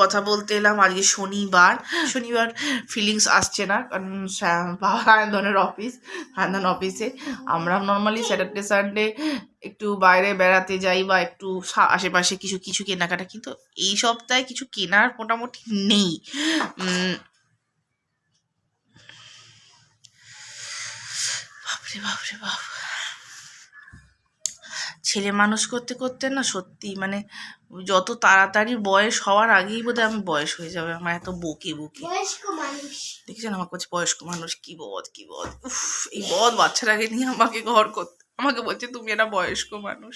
কথা বলতে এলাম। আজকে শনিবার ফিলিংস আসছে না, কারণ সায়ন্তনের অফিসে আমরা নর্মালি স্যাটারডে সানডে একটু বাইরে বেড়াতে যাই বা একটু আশেপাশে কিছু কিছু কেনাকাটা, কিন্তু এই সপ্তাহে কিছু কেনার মোটামুটি নেই। বাপরে বাপরে বাপ, ছেলে মানুষ করতে করতে না সত্যি মানে যত তাড়াতাড়ি বয়স হওয়ার আগেই বোধহয় আমি বয়স হয়ে যাবে। আমার এত বকে দেখছেন আমার কাছে বয়স্ক মানুষ, কি বদ উফ, এই বদ বাচ্চাটাকে নিয়ে আমাকে ঘর করতে, আমাকে বলছে তুমি একটা বয়স্ক মানুষ।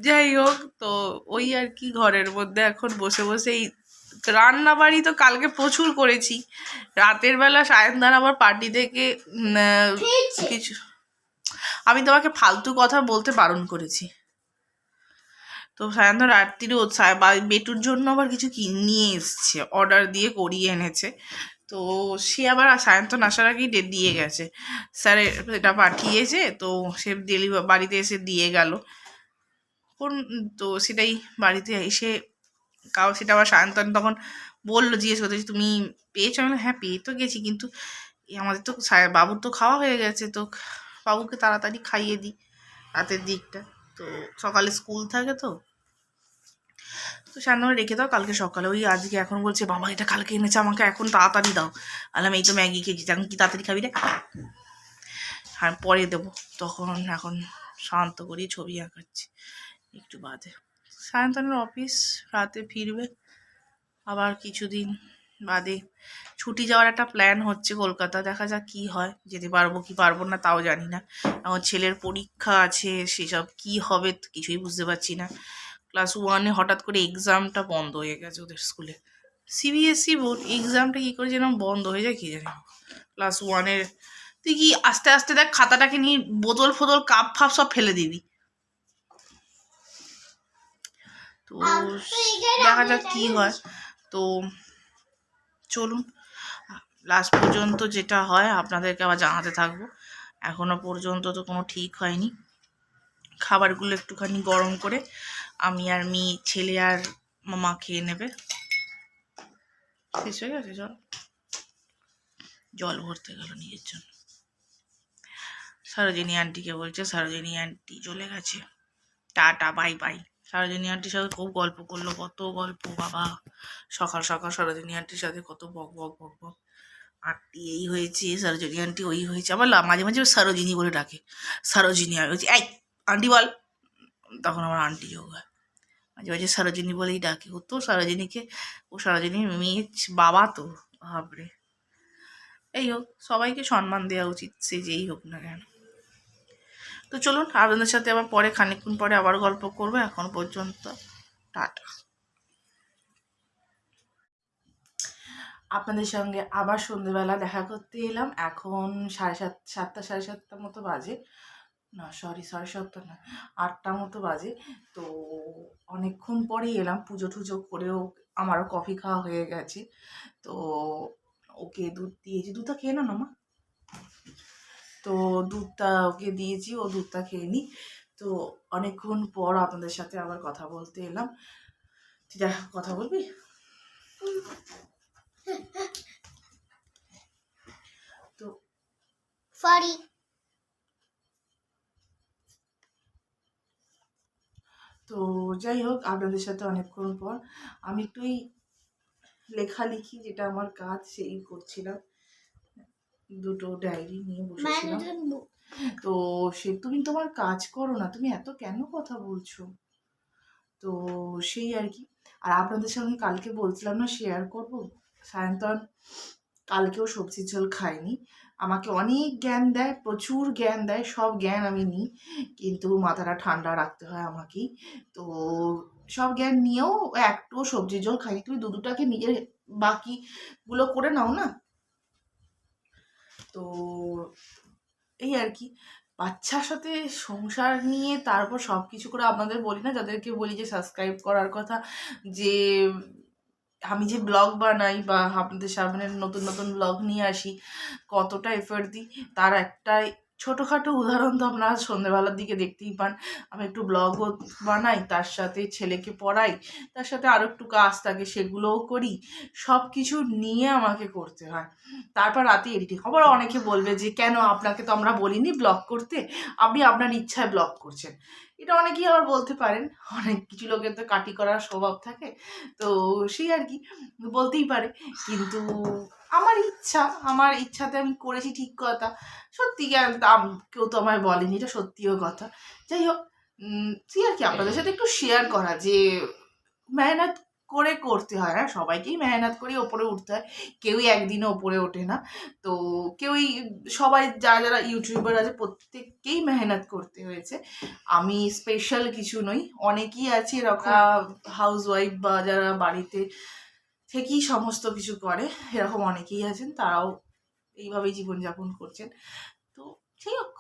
যাই হোক, তো ওই আর কি, ঘরের মধ্যে এখন বসে বসে এই রান্না বাড়ি তো কালকে প্রচুর করেছি। রাতের বেলা সায়নদার আবার পার্টি থেকে কিছু, আমি তোমাকে ফালতু কথা বলতে বারণ করেছি। তো সায়নদার রাত্রিরেও বেটুর জন্য আবার কিছু নিয়ে এসছে, অর্ডার দিয়ে করিয়ে এনেছে। তো সে আবার সায়ন্তন আসার আগেই দিয়ে গেছে, স্যার এটা পাঠিয়েছে, তো সে বাড়িতে এসে দিয়ে গেল। তো সেটাই বাড়িতে এসে সেটা আবার সায়ন্তন তখন বললো, জিজ্ঞেস করতে তুমি পেয়েছো? আমি হ্যাঁ পেয়ে তো গেছি, কিন্তু আমাদের তো বাবুর তো খাওয়া হয়ে গেছে, তো বাবুকে তাড়াতাড়ি খাইয়ে দিই রাতের দিকটা, তো সকালে স্কুল থাকে। তো সায়ন্তন রেখে দাও, কালকে সকালে ওই আজকে এখন বলছে বাবা এটা কালকে এনেছে আমাকে এখন তাড়াতাড়ি দাও। আলাম এই তো ম্যাগি খেয়েছি, এখন কি তাড়াতাড়ি খাবি রে? হ্যাঁ পরে দেবো। তখন এখন শান্ত করি, ছবি আঁকাচ্ছি একটু বাদে। সায়ন্তনের অফিস রাতে ফিরবে, আবার কিছুদিন বাদে ছুটি যাওয়ার একটা প্ল্যান হচ্ছে কলকাতা, দেখা যাক কি হয়, যেতে পারবো কি পারবো না তাও জানি না। আমার ছেলের পরীক্ষা আছে, সেসব কি হবে কিছুই বুঝতে পারছি না। ক্লাস 1-এ হঠাৎ করে এক্সামটা বন্ধ হয়ে গেছে ওদের স্কুলে, সিবিএসসি বোর্ড এক্সামটা কী করে যেন বন্ধ হয়ে যায় কি জানি। ক্লাস 1-এর তুই কি আস্তে আস্তে দেখ, খাতাটাকে নিয়ে বোতল ফোতল কাপ ফাপ সব ফেলে দিবি। তো দেখা যাক কি হয়। তো চলুন লাস্ট পর্যন্ত যেটা হয় আপনাদেরকে আবার জানাতে থাকবো। এখনো পর্যন্ত তো কোনো ঠিক হয়নি। খাবারগুলো একটুখানি গরম করে আমি আর ছেলে আর মামা খেয়ে নেবে। শেষ হয়ে গেছে জল ভরতে গেল নিজের জন্য। সরোজিনী আন্টিকে বলছে, সরোজিনী আন্টি চলে গেছে, টাটা বাই বাই। সরোজিনী আন্টির সাথে খুব গল্প করলো, কত গল্প বাবা। সকাল সকাল সরোজিনী আন্টির সাথে কত বক বক বক বক, আন্টি এই হয়েছে, সরোজিনী আন্টি ওই হয়েছে। আবার মাঝে মাঝে সরোজিনী বলে ডাকে, সরোজিনী আমি বলছি এই আন্টি বল, তখন আমার আন্টি যোগ হয়। মাঝে মাঝে সরোজিনী বলেই ডাকে, ও তো সরোজিনীকে, ও সরোজিনী মেয়ে বাবা তো ভাবরে। এই হোক, সবাইকে সম্মান দেওয়া উচিত, সে যেই হোক না কেন। তো চলুন আপনাদের সাথে আবার পরে খানিকক্ষণ পরে আবার গল্প করবো। এখন পর্যন্ত টাটা। আপনাদের সঙ্গে আবার সন্ধ্যেবেলা দেখা করতে এলাম। এখন 7:30 মতো বাজে, না সরি 7:30 না, 8টা মতো বাজে। তো অনেকক্ষণ পরেই এলাম, পুজো টুজো করেও আমারও কফি খাওয়া হয়ে গেছে। তো ওকে দুধ দিয়েছি, দুধটা খেয়ে না মা, তো দুধটা ওকে দিয়েছি, ও দুধটা খেয়ে নি। তো অনেকক্ষণ পর আপনাদের সাথে আবার কথা বলতে এলাম। তুই কথা বলবি? তো সরি, তো যাই হোক আপনাদের সাথে অনেকক্ষণ পর আমি একটু লেখালেখি যেটা আমার কাজ সেই করছিলাম, দুটো ডায়েরি নিয়ে বসেছিলাম। তো তুমি তোমার কাজ করো না, তুমি এত কেন কথা বলছো? তো সেই আর কি। আর আপনাদের সঙ্গে কালকে বলছিলাম না শেয়ার করব, সায়ন্তন কালকেও সবজির ঝোল খায়নি। আমাকে অনেক জ্ঞান দেয়, প্রচুর জ্ঞান দেয়, সব জ্ঞান আমি নিই, কিন্তু মাথাটা ঠান্ডা রাখতে হয় আমাকেই। তো সব জ্ঞান নিয়েও একটু সবজির ঝোল খাই। তুমি দুটাকে নিজের বাকিগুলো করে নাও না। তো এই আর কি, বাচ্চার সাথে সংসার নিয়ে তারপর সব কিছু করে আপনাদের বলি না, যাদেরকে বলি যে সাবস্ক্রাইব করার কথা, যে আমি যে ব্লগ বানাই বা আপনাদের সামনে নতুন নতুন ব্লগ নিয়ে আসি, কতটা এফোর্ট দিই তার একটা ছোটোখাটো উদাহরণ তো আপনারা সন্ধ্যেবেলার দিকে দেখতেই পান। আমি একটু ব্লগও বানাই, তার সাথে ছেলেকে পড়াই, তার সাথে আরও একটু কাজ থাকে সেগুলোও করি। সব কিছু নিয়ে আমাকে করতে হয়। তারপর রাতে এডিটিং। আবার অনেকে বলবে যে কেন আপনাকে তো আমরা বলিনি ব্লগ করতে, আপনি আপনার ইচ্ছায় ব্লগ করছেন। এটা অনেকেই আবার বলতে পারেন, অনেক কিছু লোকের তো কাটি করার স্বভাব থাকে, তো সেই আর কি বলতেই পারে। কিন্তু আমার ইচ্ছাতে আমি করেছি, ঠিক কথা। সত্যি কেউ তো আমায় বলেনি, এটা সত্যিও কথা। যাই হোক, সেই আর কি আপনাদের সাথে একটু শেয়ার করা যে মেহনত করে করতে হয়। হ্যাঁ, সবাইকেই মেহনত করে ওপরে উঠতে হয়, কেউই একদিনে ওপরে ওঠে না। তো কেউই, সবাই যারা যারা ইউটিউবার আছে প্রত্যেককেই মেহনত করতে হয়েছে। আমি স্পেশাল কিছু নই, অনেকেই আছে এরকম হাউস ওয়াইফ বা যারা বাড়িতে থেকেই সমস্ত কিছু করে, এরকম অনেকেই আছেন, তারাও এইভাবেই জীবনযাপন করছেন। তো যাই হোক,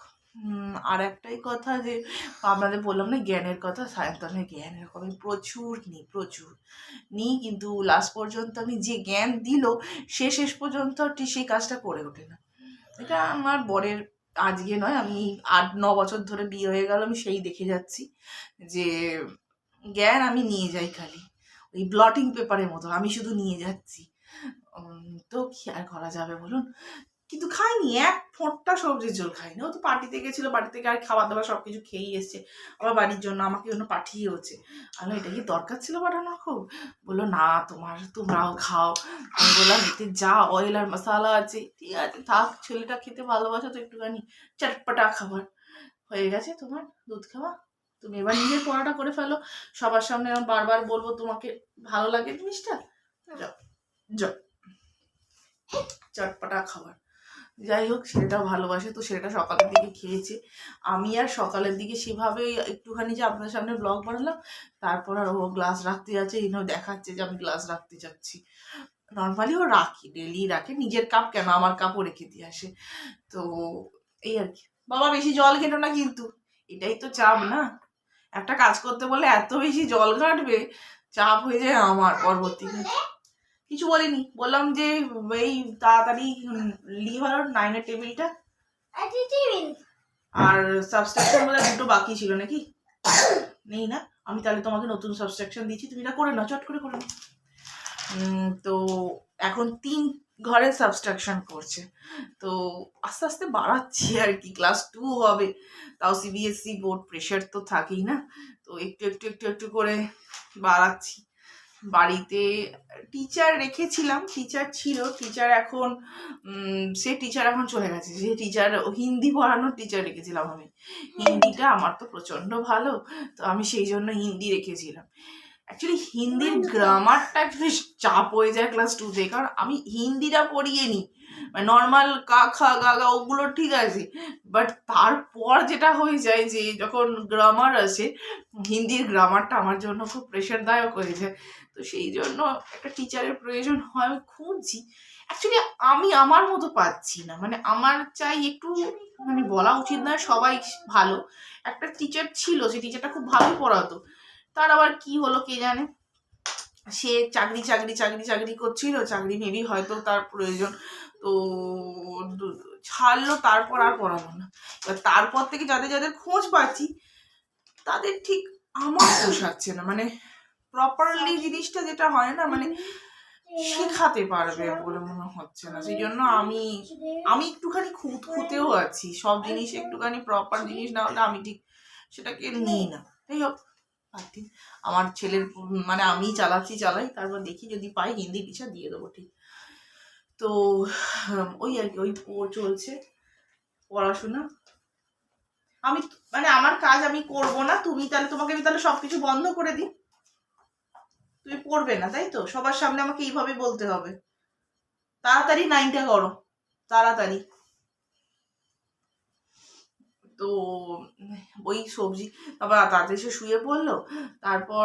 আর একটাই কথা যে আপনাদের বললাম না জ্ঞানের কথা, সায়ন্তনের জ্ঞান এরকম আমি প্রচুর নিই, কিন্তু লাস্ট পর্যন্ত আমি যে জ্ঞান দিল সে শেষ পর্যন্ত সেই কাজটা করে ওঠে না। এটা আমার বরের আজকে নয়, আমি 8-9 বছর ধরে বিয়ে হয়ে গেল, আমি সেই দেখে যাচ্ছি যে জ্ঞান আমি নিয়ে যাই খালি ওই ব্লটিং পেপারের মতো, আমি শুধু নিয়ে যাচ্ছি। তো কি আর করা যাবে বলুন। কিন্তু খাইনি, এক ফোঁটা সবজির ঝোল খাইনি। ও তো পার্টিতে গেছিলো, বাড়ি থেকে আর খাবার দাবার সব কিছু খেয়েই এসছে, আবার বাড়ির জন্য আমাকে জন্য পাঠিয়েওছে। আমি এটা কি দরকার ছিল পাঠানোর? খুব বললো না তোমরাও খাও। আমি বললাম এতে যা অয়েল আর মশালা আছে, ঠিক আছে থাক, ছেলেটা খেতে ভালোবাসো তো একটুখানি চটপটা খাবার হয়ে গেছে তোমার দুধ খাওয়া। তুমি এবার নিজের পড়াটা করে ফেলো, সবার সামনে আমি বারবার বলবো তোমাকে ভালো লাগে জিনিসটা, যাও চটপটা খাবার। যাই হোক, ছেলেটাও ভালোবাসে, তো ছেলেটা সকালের দিকে খেয়েছে। আমি আর সকালের দিকে সেভাবেই একটুখানি যে আপনাদের সামনে ব্লগ বানালাম, তারপর আর ও গ্লাস রাখতে যাচ্ছে, এনেও দেখাচ্ছে যে আমি গ্লাস রাখতে যাচ্ছি। নর্মালি ও রাখি, ডেলি রাখে, নিজের কাপ কেন আমার কাপও রেখে দিয়ে আসে। তো এই আর কি। বাবা বেশি জল খেটো না কিন্তু, এটাই তো চাপ না, একটা কাজ করতে বলে এত বেশি জল ঘাটবে, চাপ হয়ে যায় আমার পরবর্তীকালে। কিছু বলিনি, বললাম যে এই তাড়াতাড়ি লিভার 9-এর টেবিলটা আর সাবস্ট্রাকশন বলে 2টো বাকি ছিল নাকি, নেই না? আমি তাহলে তোমাকে নতুন সাবস্ট্রাকশন দিচ্ছি, তুমি এটা করে নাও, চট করে নাও। তো এখন 3 ঘরে সাবস্ট্রাকশন করছে, তো আস্তে আস্তে বাড়াচ্ছি আর কি। ক্লাস 2 হবে, তাও সিবিএসসি বোর্ড, প্রেশার তো থাকেই না, তো একটু একটু একটু একটু করে বাড়াচ্ছি। বাড়িতে টিচার রেখেছিলাম, টিচার এখন সে টিচার এখন চলে গেছে। যে টিচার হিন্দি পড়ানোর টিচার রেখেছিলাম আমি, হিন্দিটা আমার তো প্রচণ্ড ভালো, তো আমি সেই জন্য হিন্দি রেখেছিলাম। অ্যাকচুয়ালি হিন্দির গ্রামারটা বেশ চাপ হয়ে যায় ক্লাস 2-তে, কারণ আমি হিন্দিটা পড়িয়ে নিই, মানে নর্মাল কা খা গা গা ওগুলো ঠিক আছে, বাট তারপর যেটা হয়ে যায় যে যখন গ্রামার আসে, হিন্দির গ্রামারটা আমার জন্য খুব প্রেশারদায়ক হয়ে যায়। তো সেই জন্য একটা টিচারের প্রয়োজন হয়, আমি খুঁজছি। অ্যাকচুয়ালি আমি আমার মতো পাচ্ছি না, মানে আমার চাই একটু, মানে বলা উচিত নয় সবাই ভালো, একটা টিচার ছিল, সেই টিচারটা খুব ভালো পড়াতো, তার আবার কি হলো কে জানে, সে চাকরি করছিল, চাকরি মেবি হয়তো তার প্রয়োজন, তো ছাড়লো, তারপর আর পড়ালো না। তারপর থেকে যাদের যাদের খোঁজ পাচ্ছি তাদের ঠিক আমার পোষাচ্ছে না, মানে প্রপারলি জিনিসটা যেটা হয় না, মানে শেখাতে পারবে বলে মনে হচ্ছে না। সেই জন্য আমি একটুখানি খুঁতেও আছি, সব জিনিস একটুখানি প্রপার জিনিস না হলে আমি ঠিক সেটাকে নিই না। যাই হোক, আমার ছেলের মানে আমি চালাই, তারপর দেখি যদি পাই হিন্দি টিচার দিয়ে দেবো ঠিক। তো ওই আর কি, ওই চলছে পড়াশোনা। আমি মানে আমার কাজ আমি করবো না, তোমাকে আমি তাহলে সবকিছু বন্ধ করে দিই, তুমি পড়বে না তাই তো? সবার সামনে আমাকে এইভাবে বলতে হবে, তাড়াতাড়ি 9টা করো, তাড়াতাড়ি। তো ওই সবজি, তারপর তাড়াতাড়ি সে শুয়ে পড়লো। তারপর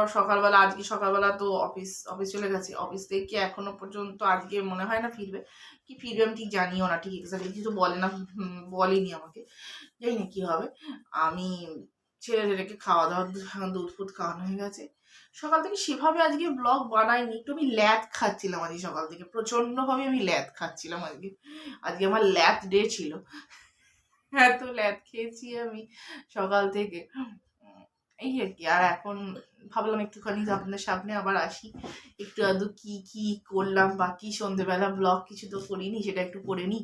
আজকে সকালবেলা তো অফিস চলে গেছে, অফিস থেকে এখনো পর্যন্ত আজকে মনে হয় না ফিরবে, কি ফিরবে আমি ঠিক জানিও না, ঠিক এক্সাক্টলি কিছু বলেনি আমাকে, জানি না কি হবে। আমি ছেলেকে খাওয়া দাওয়া, দুধ ফুধ খাওয়ানো হয়ে গেছে। সকাল থেকে সেভাবে আজকে ব্লগ বানাইনি, একটু আমি ল্যাদ খাচ্ছিলাম আজকে সকাল থেকে, প্রচণ্ডভাবে আমি ল্যাদ খাচ্ছিলাম আজকে আমার ল্যাদ ডে ছিল। এত ল্যাদ খেয়েছি আমি সকাল থেকে। এই আর কি। আর এখন ভাবলাম একটুখানি আপনাদের সামনে আবার আসি, একটু আধটু কি কি করলাম বা কি সন্ধেবেলা ব্লগ কিছু তো করিনি, সেটা একটু করে নিই।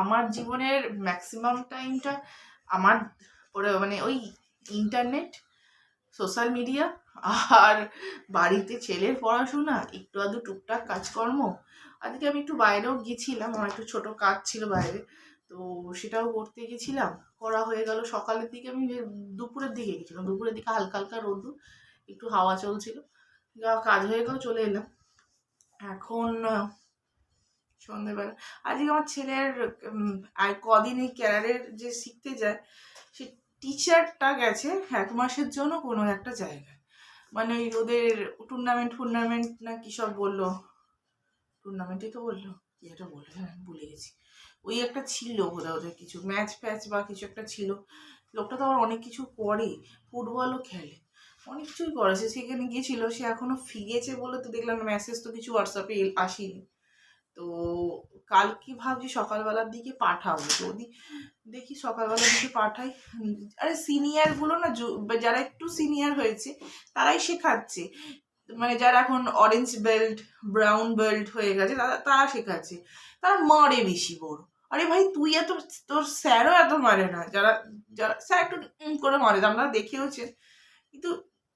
আমার জীবনের ম্যাক্সিমাম টাইমটা আমার পরে মানে ওই ইন্টারনেট, সোশ্যাল মিডিয়া, আর বাড়িতে ছেলের পড়াশোনা, একটু আধটু টুকটাক কাজকর্ম। আজকে আমি একটু বাইরেও গেছিলাম, আমার একটু ছোট কাজ ছিল বাইরে, তো সেটাও করতে গেছিলাম। করা হয়ে গেল সকালের দিকে। আমি দুপুরের দিকে গেছিলাম, দুপুরের দিকে হালকা হালকা রোদ, একটু হাওয়া চলছিল, কাজ হয়ে গেল, চলে এলাম। এখন সন্ধ্যেবেলা আজকে আমার ছেলের আর কদিন এই ক্যারারের যে শিখতে যায়, সে টিচারটা গেছে 1 মাসের জন্য কোনো একটা জায়গায়, মানে ওদের টুর্নামেন্ট না কি সব বললো, টুর্নামেন্টই তো বললো, কি একটা বললো, হ্যাঁ ভুলে গেছি। ওই একটা ছিল বোধহয় ওদের কিছু ম্যাচ ফ্যাচ বা কিছু একটা ছিল। লোকটা তো আবার অনেক কিছু করে, ফুটবলও খেলে, অনেক কিছুই করে। সে সেখানে গিয়েছিল, সে এখনো ফিরেছে বলে তো দেখলাম, মেসেজ তো কিছু হোয়াটসঅ্যাপে আসেনি। তো কালকে ভাবছি সকালবেলার দিকে পাঠাবো, যদি দেখি সকালবেলার দিকে পাঠাই। আরে সিনিয়রগুলো না, যারা একটু সিনিয়র হয়েছে তারাই শেখাচ্ছে, মানে যারা এখন অরেঞ্জ বেল্ট ব্রাউন বেল্ট হয়ে গেছে তারা শেখাচ্ছে। তারা মারে বেশি বড়। আরে ভাই তুই এত, তোর স্যারও এত মারে না, যারা যারা স্যার একটু করে মারে, আমরা দেখেওছেন, কিন্তু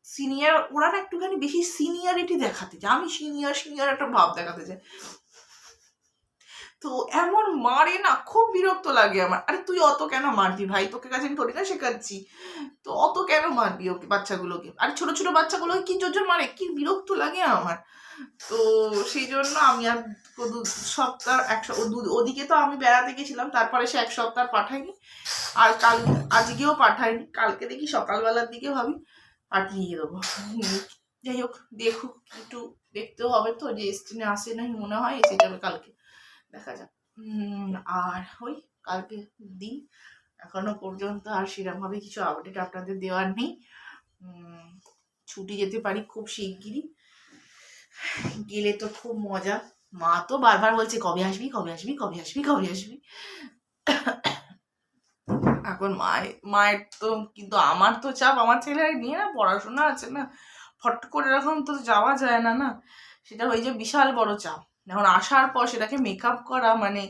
সিনিয়র ওরা না একটুখানি বেশি সিনিয়রিটি দেখাতে চায়, আমি সিনিয়র একটা ভাব দেখাতে চাই, তো এমন মারে না, খুব বিরক্ত লাগে আমার। আরে তুই অত কেন মারবি ভাই, তোকে কাছে আমি থোড়ি না শেখাচ্ছি, তো অত কেন মারবি ওকে, বাচ্চাগুলোকে? আর ছোট ছোট বাচ্চাগুলোকে কি জোর মারে, কি বিরক্ত লাগে আমার। তো সেই জন্য আমি আর 2 সপ্তাহ ওদিকে তো আমি বেড়াতে গেছিলাম, তারপরে সে 1 সপ্তাহ পাঠাইনি, আর আজকেও পাঠাইনি। কালকে দেখি সকালবেলার দিকে ভাবি পাঠিয়ে দেবো। যাই হোক, দেখুক, একটু দেখতেও হবে তো যে এসছে না আসে নাই, মনে হয় এসে যাবে কালকে, দেখা যাক। আর ওই কালকে দিন এখনো পর্যন্ত আর সেরকমভাবে কিছু আপডেট আপনাদের দেওয়ার নেই। ছুটি যেতে পারি খুব শিগগিরই, গেলে তো খুব মজা। মা তো বারবার বলছে কবে আসবি কবে আসবি কবে আসবি কবে আসবি। এখন মায়ের তো, কিন্তু আমার তো চাপ, আমার ছেলে নিয়ে না পড়াশোনা আছে না, ফট করে এরকম তো যাওয়া যায় না, না সেটা ওই যে বিশাল বড় চাপ। এখন আসার পর সেটাকে মেকআপ করা, মানে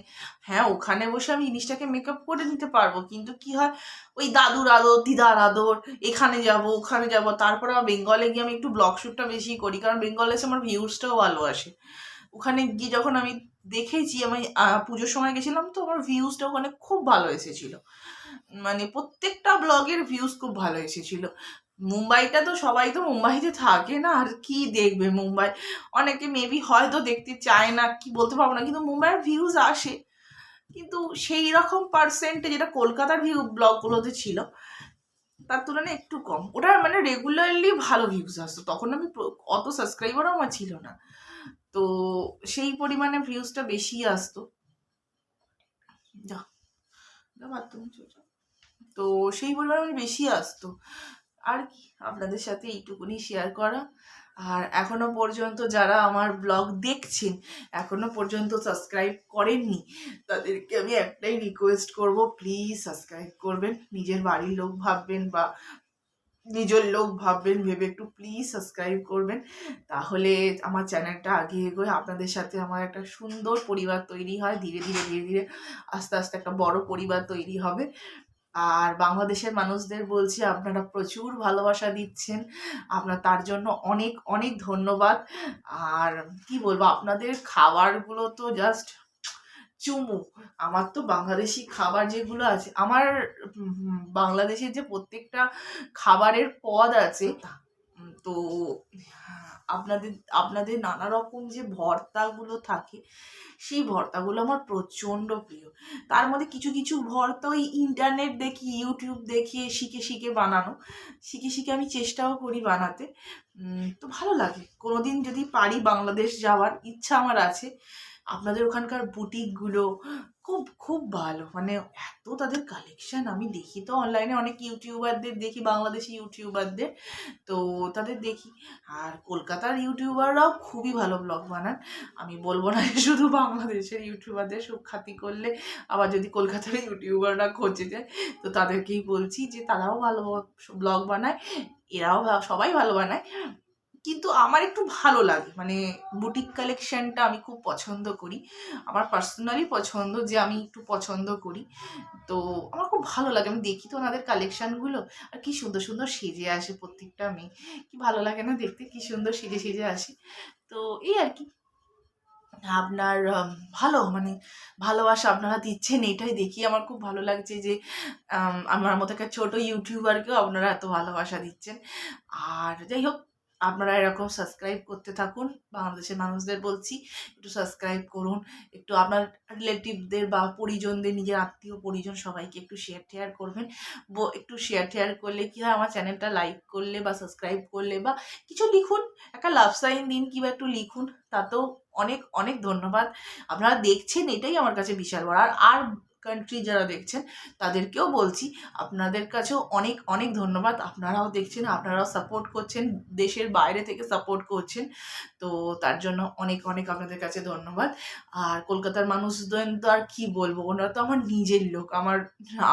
হ্যাঁ ওখানে বসে আমি জিনিসটাকে মেকআপ করে নিতে পারবো, কিন্তু কি হয় ওই দাদুর আদর দিদার আদর, এখানে যাব ওখানে যাব, তারপরে আবার বেঙ্গলে গিয়ে আমি একটু ব্লগ শ্যুটটা বেশি করি, কারণ বেঙ্গলে এসে আমার ভিউজটাও ভালো আসে। ওখানে গিয়ে যখন আমি দেখেছি, আমি পুজোর সময় গেছিলাম, তো আমার ভিউজটা ওখানে খুব ভালো এসেছিল, মানে প্রত্যেকটা ব্লগের ভিউজ খুব ভালো এসেছিল। মুম্বাইটা তো সবাই তো মুম্বাইতে থাকে না, আর কি দেখবে মুম্বাই, অনেকে মেবি হয়তো দেখতে চায় না, কি বলতে পারবো না, কিন্তু মুম্বাইয়ের ভিউজ আসে, কিন্তু সেই রকম পার্সেন্টে যেটা কলকাতার ব্লগগুলোতে ছিল তার তুলনায় একটু কম। ওটা মানে রেগুলারলি ভালো ভিউজ আসতো, তখন আমি অত সাবস্ক্রাইবারও আমার ছিল না, তো সেই পরিমাণে ভিউজটা বেশি আসতো। যা বাথরুম, তো সেই পরিমাণে বেশি আসতো। আর কি আপনাদের সাথে এইটুকুনি শেয়ার করা। আর এখনো পর্যন্ত যারা আমার ব্লগ দেখছেন, এখনো পর্যন্ত সাবস্ক্রাইব করেননি, তাদেরকে আমি একটাই রিকোয়েস্ট করব, প্লিজ সাবস্ক্রাইব করবেন। নিজের বাড়ির লোক ভাববেন বা নিজের লোক ভাববেন, ভেবে একটু প্লিজ সাবস্ক্রাইব করবেন, তাহলে আমার চ্যানেলটা আগে এগোয়, আপনাদের সাথে আমার একটা সুন্দর পরিবার তৈরি হয়, ধীরে ধীরে ধীরে ধীরে আস্তে আস্তে একটা বড় পরিবার তৈরি হবে। আর বাংলাদেশের মানুষদের বলছি, আপনারা প্রচুর ভালোবাসা দিচ্ছেন, তার জন্য অনেক অনেক ধন্যবাদ। আর কি বলবো, আপনাদের খাবারগুলো তো জাস্ট চুমু। আমার তো বাংলাদেশি খাবার যেগুলো আছে, আমার বাংলাদেশের যে প্রত্যেকটা খাবারের পদ আছে, তো আপনাদের আপনাদের নানা রকম যে ভর্তাগুলো থাকে, সেই ভর্তাগুলো আমার প্রচণ্ড প্রিয়। তার মধ্যে কিছু কিছু ভর্তা ওই ইন্টারনেট দেখি, ইউটিউব দেখে শিখে শিখে বানানো, শিখে শিখে আমি চেষ্টাও করি বানাতে, তো ভালো লাগে। কোনোদিন যদি পারি, বাংলাদেশ যাওয়ার ইচ্ছা আমার আছে, আপনাদের ওখানকার বুটিকগুলো খুব খুব ভালো, মানে এত তাদের কালেকশন। আমি দেখি তো অনলাইনে অনেক ইউটিউবারদের দেখি, বাংলাদেশি ইউটিউবারদের, তো তাদের দেখি। আর কলকাতার ইউটিউবাররাও খুবই ভালো ব্লগ বানান। আমি বলবো না যে শুধু বাংলাদেশের ইউটিউবারদের সুখ্যাতি করলে আবার যদি কলকাতার ইউটিউবাররা খোঁজে যায়, তো তাদেরকেই বলছি যে তারাও ভালো ব্লগ বানায়, এরাও সবাই ভালো বানায়। কিন্তু আমার একটু ভালো লাগে, মানে বুটিক কালেকশনটা আমি খুব পছন্দ করি, আমার পার্সোনালি পছন্দ যে আমি একটু পছন্দ করি। তো আমার খুব ভালো লাগে, আমি দেখি তো ওনাদের কালেকশানগুলো, আর কি সুন্দর সুন্দর সেজে আসে প্রত্যেকটা মেয়ে, কি ভালো লাগে না দেখতে, কি সুন্দর সেজে সেজে আসে। তো এই আর কি, আপনার ভালো মানে ভালোবাসা আপনারা দিচ্ছেন, এটাই দেখি আমার খুব ভালো লাগছে যে আমার মতো একটা ছোটো ইউটিউবারকেও আপনারা এত ভালোবাসা দিচ্ছেন। আর যাই হোক, আপনারা এরকম সাবস্ক্রাইব করতে থাকুন, বাংলাদেশের মানুষদের বলছি একটু সাবস্ক্রাইব করুন, একটু আপনার রিলেটিভদের বা পরিজনদের, নিজের আত্মীয় পরিজন সবাইকে একটু শেয়ার করবেন। একটু শেয়ার করলে কী হয়, আমার চ্যানেলটা লাইক করলে বা সাবস্ক্রাইব করলে বা কিছু লিখুন, একটা লাভ সাইন দিন কিংবা একটু লিখুন, তাতেও অনেক অনেক ধন্যবাদ। আপনারা দেখছেন এটাই আমার কাছে বিশাল বড়। আর কান্ট্রি যারা দেখছেন তাদেরকেও বলছি, আপনাদের কাছেও অনেক অনেক ধন্যবাদ, আপনারাও দেখছেন, আপনারাও সাপোর্ট করছেন, দেশের বাইরে থেকে সাপোর্ট করছেন, তো তার জন্য অনেক অনেক আপনাদের কাছে ধন্যবাদ। আর কলকাতার মানুষদের তো আর কী বলবো, ওনারা তো আমার নিজের লোক, আমার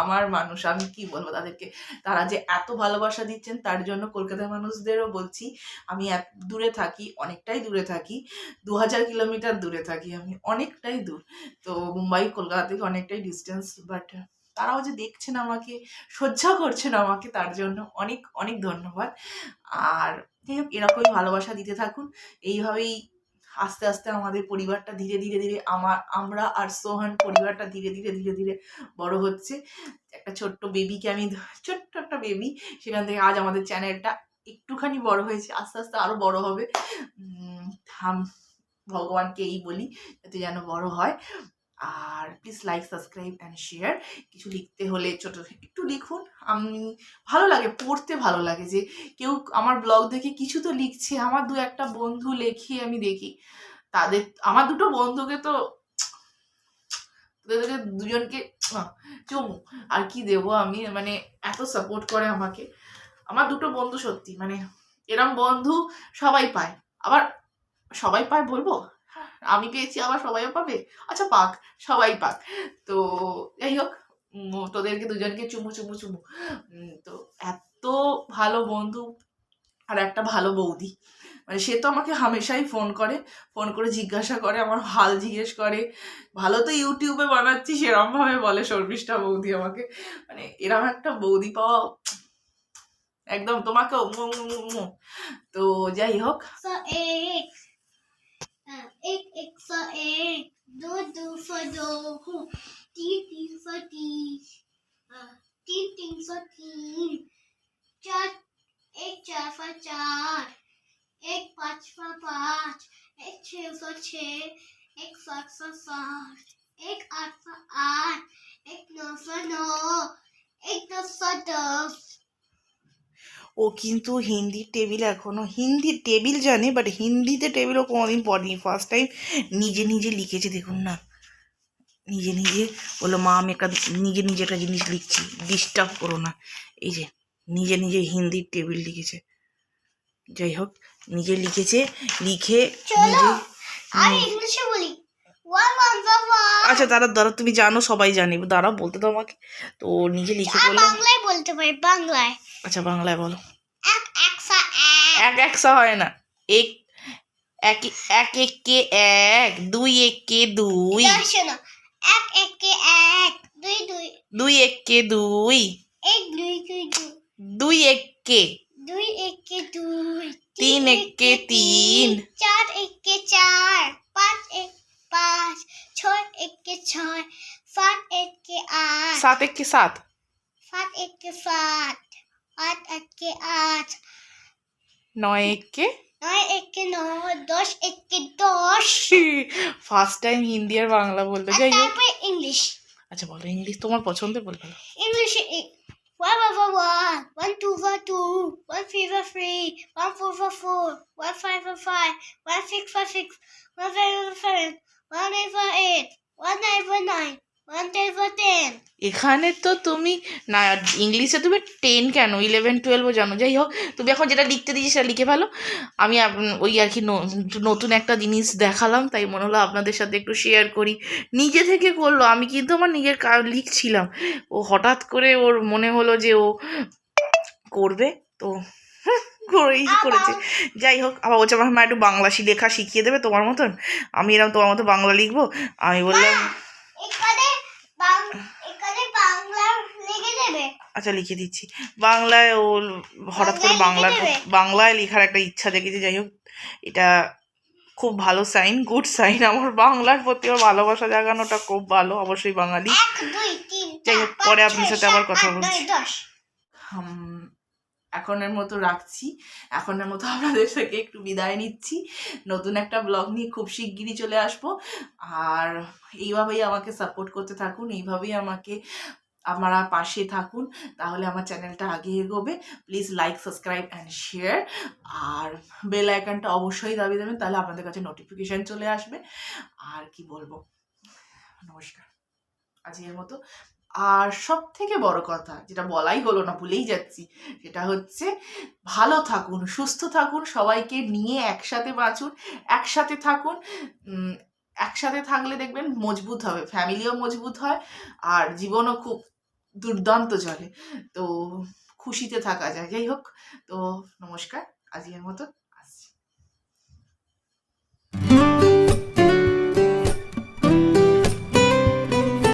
আমার মানুষ, আমি কি বলবো তাদেরকে, তারা যে এত ভালোবাসা দিচ্ছেন তার জন্য কলকাতার মানুষদেরও বলছি। আমি দূরে থাকি, অনেকটাই দূরে থাকি, 2000 কিলোমিটার দূরে থাকি আমি, অনেকটাই দূর। তো মুম্বাই কলকাতা থেকে অনেকটাই ডিস্টেন্স, বাট তারাও যে দেখছেন আমাকে, সহ্য করছেন আমাকে, তার জন্য অনেক অনেক ধন্যবাদ। আর যাই হোক, এরকমই ভালোবাসা দিতে থাকুন, এইভাবেই আস্তে আস্তে আমাদের পরিবারটা ধীরে ধীরে ধীরে আমরা আর সোহান পরিবারটা ধীরে ধীরে ধীরে ধীরে বড় হচ্ছে। একটা ছোট্ট বেবিকে আমি, ছোট্ট একটা বেবি, সেখান থেকে আজ আমাদের চ্যানেলটা একটুখানি বড় হয়েছে, আস্তে আস্তে আরও বড় হবে। ভগবানকে এই বলি যাতে যেন বড় হয়। আর please like, subscribe and share. কিছু লিখতে হলে ছোটো একটু লিখুন, আমি ভালো লাগে, পড়তে ভালো লাগে যে কেউ আমার ব্লগ দেখে কিছু তো লিখছে। আমার দু একটা বন্ধু লেখে আমি দেখি, তাদের, আমার দুটো বন্ধুকে তো তাদেরকে দুজনকে চুমু, আর কি দেবো আমি, মানে এত সাপোর্ট করে আমাকে আমার দুটো বন্ধু, সত্যি মানে এরম বন্ধু সবাই পায়, আবার সবাই পায় বলবো, আমি পেয়েছি আবার সবাইও পাবে, আচ্ছা পাক, সবাই পাক। তো যাই হোক, তোদেরকে দুজনকে চুমু চুমু চুমু। তো এত ভালো বন্ধু আর একটা ভালো বৌদি, মানে সে তো আমাকে হামেশাই ফোন করে জিজ্ঞাসা করে, আমার হাল জিজ্ঞেস করে, ভালো তো ইউটিউবে বানাচ্ছি সেরমভাবে বলে শর্মিষ্ঠা বৌদি আমাকে, মানে এরম একটা বৌদি পাওয়া একদম তোমাকেও। তো যাই হোক, एक एक सौ एक, दो दो सौ दो, तीन तीन सौ तीन, तीन तीन सौ तीन, चार एक चार सौ चार, एक पाँच सौ पाँच, एक छः सौ छः, एक सात सौ सात, एक आठ सौ आठ, एक नौ सौ नौ, एक 10 ও কিন্তু হিন্দির টেবিল, এখনও হিন্দির টেবিল জানে, বাট হিন্দিতে টেবিলও কোনোদিন পড়েনি, ফার্স্ট টাইম নিজে নিজে লিখেছে। দেখুন না, নিজে নিজে বললো মা আমি একটা নিজে নিজে একটা জিনিস লিখছি, ডিস্টার্ব করো না। এই যে নিজে নিজে হিন্দির টেবিল লিখেছে। যাই হোক, নিজে লিখেছে, লিখে নিজে। আচ্ছা দাঁড়া, তুমি জানো, সবাই জানি, দাঁড়াও বলতে দাও আমাকে। তো নিজে লিখে বললো, বাংলায় বলতে পারি, বাংলায়। আচ্ছা বাংলায় বলো। এক একশো হয় না, এক এক এক একে এক, দুই একে দুই, শোনো, এক একে এক, দুই দুই, দুই একে দুই, এক দুই দুই দুই, দুই একে, দুই একে দুই, তিন একে তিন, চার একে চার, পাঁচ এক পাঁচ, ছয় একে ছয়, সাত একে আট, সাত একে সাত, সাত একে সাত, আট একে আট, নয় একে নয় একে নয়, 10 একে 10। ফার্স্ট টাইম হিন্দি আর বাংলা বললো। যাই হোক, তারপরে ইংলিশ। আচ্ছা বলো ইংলিশ, তোমার পছন্দের বলবে। ইংলিশে 1 over 1, 1 2 for 2, 1 3 for 3, 1 4 for 4, 1 5 for 5, 1 6 for 6, 1 7 for 7, 1 day for 8, 1 day for 9, 1 day for 10. এখানে তো তুমি না ইংলিশে তুমি 10 কেন 11-12ও জানো, যাই হোক তুমি এখন যেটা লিখতে দিয়েছি সেটা লিখে ফেলো। আমি ওই আর কি নতুন একটা জিনিস দেখালাম, তাই মনে হলো আপনাদের সাথে একটু শেয়ার করি। নিজে থেকে করলো, আমি কিন্তু আমার নিজের লিখছিলাম, ও হঠাৎ করে ওর মনে হলো যে ও করবে, তো করেই করেছে। যাই হোক, আবার বলছে আমার মা একটু বাংলা লেখা শিখিয়ে দেবে তোমার মতন, আমি এরকম তোমার মতো বাংলা লিখবো। আমি বললাম এখানে বাংলা লিখে দেবে। আচ্ছা লিখে দিচ্ছি বাংলায়। ও হঠাৎ করে বাংলায় লেখার একটা ইচ্ছা দেখেছি। যাই হোক, এটা খুব ভালো সাইন, গুড সাইন। আমার বাংলার প্রতি আমার ভালোবাসা জাগানোটা খুব ভালো, অবশ্যই বাঙালি। 1 2 3 যাই হোক, পরে আপনার সাথে আবার কথা বলছি। 10 এখনের মতো রাখছি, এখনের মতো আপনাদের থেকে একটু বিদায় নিচ্ছি। নতুন একটা ব্লগ নিয়ে খুব শিগগিরই চলে আসবো। আর এইভাবেই আমাকে সাপোর্ট করতে থাকুন, এইভাবেই আমাকে আপনারা পাশে থাকুন, তাহলে আমার চ্যানেলটা আগে এগোবে। Please like, subscribe and share, আর বেল আইকনটা অবশ্যই দাবিয়ে দেবেন, তাহলে আপনাদের কাছে নোটিফিকেশান চলে আসবে। আর কি বলবো, নমস্কার আজকের মতো। আর সব থেকে বড় কথা যেটা বলাই হলো না, ভুলেই যাচ্ছি, সেটা হচ্ছে ভালো থাকুন, সুস্থ থাকুন, সবাইকে নিয়ে একসাথে বাঁচুন, একসাথে থাকুন। একসাথে থাকলে দেখবেন মজবুত হবে, ফ্যামিলিও মজবুত হয়, আর জীবনও খুব দুর্দান্ত চলে, তো খুশিতে থাকা যায়। যাই হোক, তো নমস্কার আজকের মতো।